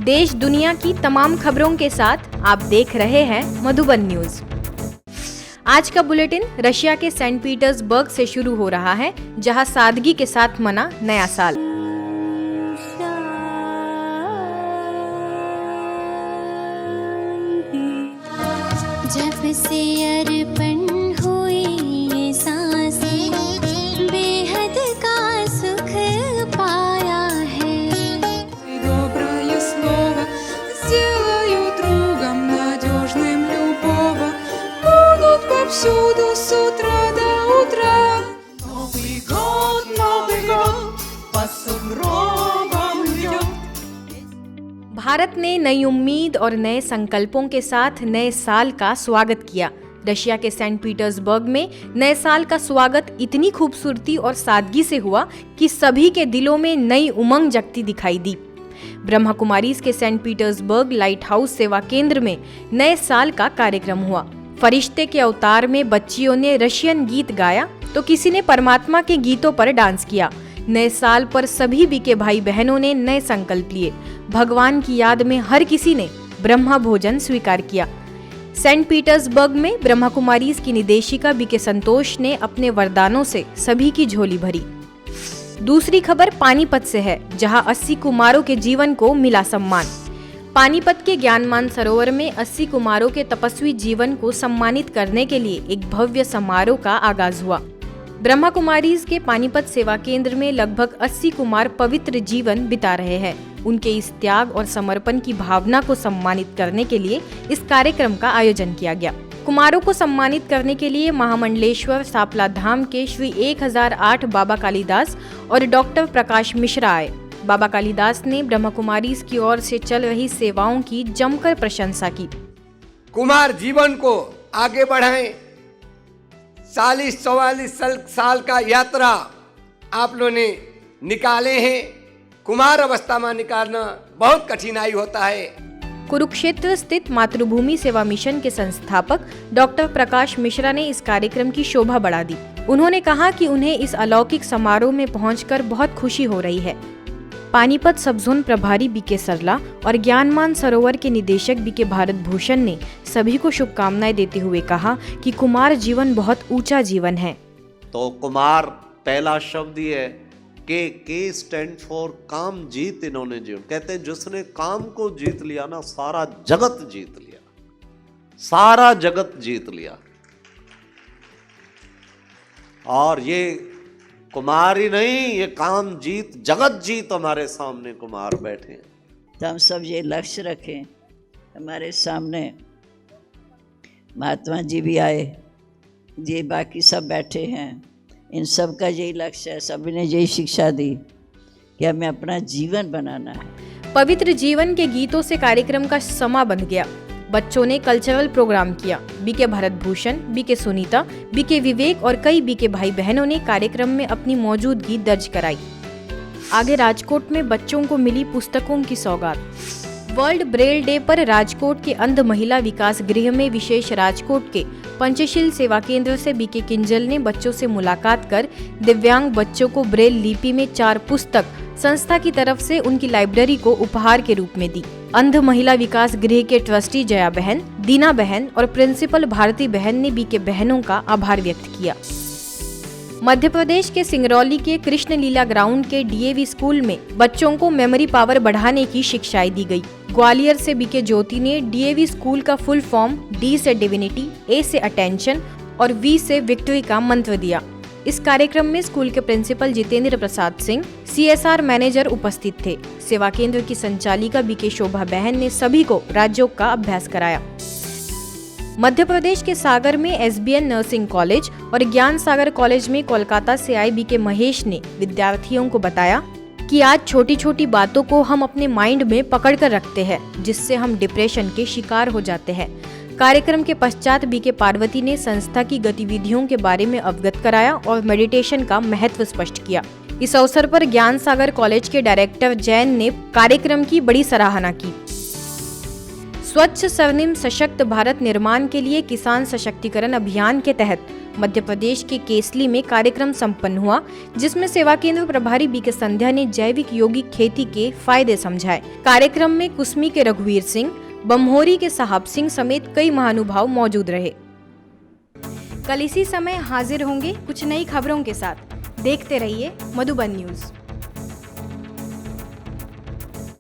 देश दुनिया की तमाम खबरों के साथ आप देख रहे हैं मधुबन न्यूज। आज का बुलेटिन रशिया के सेंट पीटर्सबर्ग से शुरू हो रहा है, जहां सादगी के साथ मना नया साल। जब से अर्पण हुई ये सांसें, बेहद का सुख पाया है। Доброе слово сделаю другом надежным любого. Будут повсюду с утра до утра. Новый год по сугробам идет. भारत ने नई उम्मीद और नए संकल्पों के साथ नए साल का स्वागत किया। रशिया के सेंट पीटर्सबर्ग में नए साल का स्वागत इतनी खूबसूरती और सादगी से हुआ कि सभी के दिलों में नई उमंग जगती दिखाई दी। ब्रह्मा कुमारीज के सेंट पीटर्सबर्ग लाइट हाउस सेवा केंद्र में नए साल का कार्यक्रम हुआ। फरिश्ते के अवतार में बच्चियों ने रशियन गीत गाया तो किसी ने परमात्मा के गीतों पर डांस किया। नए साल पर सभी बीके भाई बहनों ने नए संकल्प लिए। भगवान की याद में हर किसी ने ब्रह्मा भोजन स्वीकार किया। सेंट पीटर्सबर्ग में ब्रह्मा कुमारीज की निदेशिका बीके संतोष ने अपने वरदानों से सभी की झोली भरी। दूसरी खबर पानीपत से है, जहां 80 कुमारों के जीवन को मिला सम्मान। पानीपत के ज्ञानमान सरोवर में 80 कुमारों के तपस्वी जीवन को सम्मानित करने के लिए एक भव्य समारोह का आगाज हुआ। ब्रह्मा कुमारीज के पानीपत सेवा केंद्र में लगभग 80 कुमार पवित्र जीवन बिता रहे हैं। उनके इस त्याग और समर्पण की भावना को सम्मानित करने के लिए इस कार्यक्रम का आयोजन किया गया। कुमारों को सम्मानित करने के लिए महामंडलेश्वर सापला धाम के श्री 1008 बाबा कालीदास और डॉक्टर प्रकाश मिश्रा आए। बाबा कालीदास ने ब्रह्मा कुमारीज की ओर से चल रही सेवाओं की जमकर प्रशंसा की। कुमार जीवन को आगे बढ़ाएं। 40-44 साल का यात्रा आप लोगों ने निकाले हैं। कुमार अवस्था में निकालना बहुत कठिनाई होता है। कुरुक्षेत्र स्थित मातृभूमि सेवा मिशन के संस्थापक डॉक्टर प्रकाश मिश्रा ने इस कार्यक्रम की शोभा बढ़ा दी। उन्होंने कहा कि उन्हें इस अलौकिक समारोह में पहुंचकर बहुत खुशी हो रही है। पानीपत सब जोन प्रभारी बीके सरला और ज्ञानमान सरोवर के निदेशक बीके भारत भूषण ने सभी को शुभकामनाएं देते हुए कहा कि कुमार जीवन बहुत ऊंचा जीवन है। तो कुमार पहला शब्द ये है के स्टैंड फॉर काम जीत। इन्होंने जीवन कहते हैं जिसने काम को जीत लिया ना, सारा जगत जीत लिया, सारा जगत जीत लिया। और ये कुमार ही नहीं, ये काम जीत जगत जीत हमारे सामने कुमार बैठे हैं। तो हम सब ये लक्ष्य रखें। हमारे सामने महात्मा जी भी आए, ये बाकी सब बैठे हैं, इन सब का यही लक्ष्य है। सभी ने यही शिक्षा दी कि हमें अपना जीवन बनाना है। पवित्र जीवन के गीतों से कार्यक्रम का समा बंध गया। बच्चों ने कल्चरल प्रोग्राम किया। BK Bharat Bhushan, BK Sunita, BK Vivek और कई बीके भाई बहनों ने कार्यक्रम में अपनी मौजूदगी दर्ज कराई। आगे राजकोट में बच्चों को मिली पुस्तकों की सौगात। वर्ल्ड ब्रेल डे पर राजकोट के अंध महिला विकास गृह में विशेष राजकोट के पंचशील सेवा केंद्र से बीके किंजल ने बच्चों से मुलाकात कर दिव्यांग बच्चों को ब्रेल लिपि में 4 पुस्तक संस्था की तरफ से उनकी लाइब्रेरी को उपहार के रूप में दी। अंध महिला विकास गृह के ट्रस्टी जया बहन, दीना बहन और प्रिंसिपल भारती बहन ने बीके बहनों का आभार व्यक्त किया। मध्य प्रदेश के सिंगरौली के कृष्ण लीला ग्राउंड के डीएवी स्कूल में बच्चों को मेमोरी पावर बढ़ाने की शिक्षाएं दी गई। ग्वालियर से बीके ज्योति ने डीएवी स्कूल का फुल फॉर्म डी से डिविनिटी, ए से अटेंशन और वी से विक्ट्री का मंत्र दिया। इस कार्यक्रम में स्कूल के principal Jitendra Prasad Singh, CSR manager उपस्थित थे। सेवा केंद्र की संचालिका बीके शोभा बहन ने सभी को राजयोग का अभ्यास कराया। मध्य प्रदेश के सागर में एसबीएन नर्सिंग कॉलेज और ज्ञान सागर कॉलेज में कोलकाता से आए बीके महेश ने विद्यार्थियों को बताया कि आज छोटी छोटी बातों को हम अपने माइंड में पकड़ कर रखते हैं, जिससे हम डिप्रेशन के शिकार हो जाते हैं। कार्यक्रम के पश्चात बीके पार्वती ने संस्था की गतिविधियों के बारे में अवगत कराया और मेडिटेशन का महत्व स्पष्ट किया। इस अवसर पर ज्ञान सागर कॉलेज के डायरेक्टर जैन ने कार्यक्रम की बड़ी सराहना की। स्वच्छ स्वर्णिम सशक्त भारत निर्माण के लिए किसान सशक्तिकरण अभियान के तहत मध्य प्रदेश के केसली में कार्यक्रम संपन्न हुआ, जिसमें सेवा केंद्र प्रभारी बी के संध्या ने जैविक यौगिक खेती के फायदे समझाए। कार्यक्रम में कुसमी के रघुवीर सिंह, बमहोरी के साहब सिंह समेत कई महानुभाव मौजूद रहे। कल इसी समय हाजिर होंगे कुछ नई खबरों के साथ। देखते रहिए मधुबन न्यूज।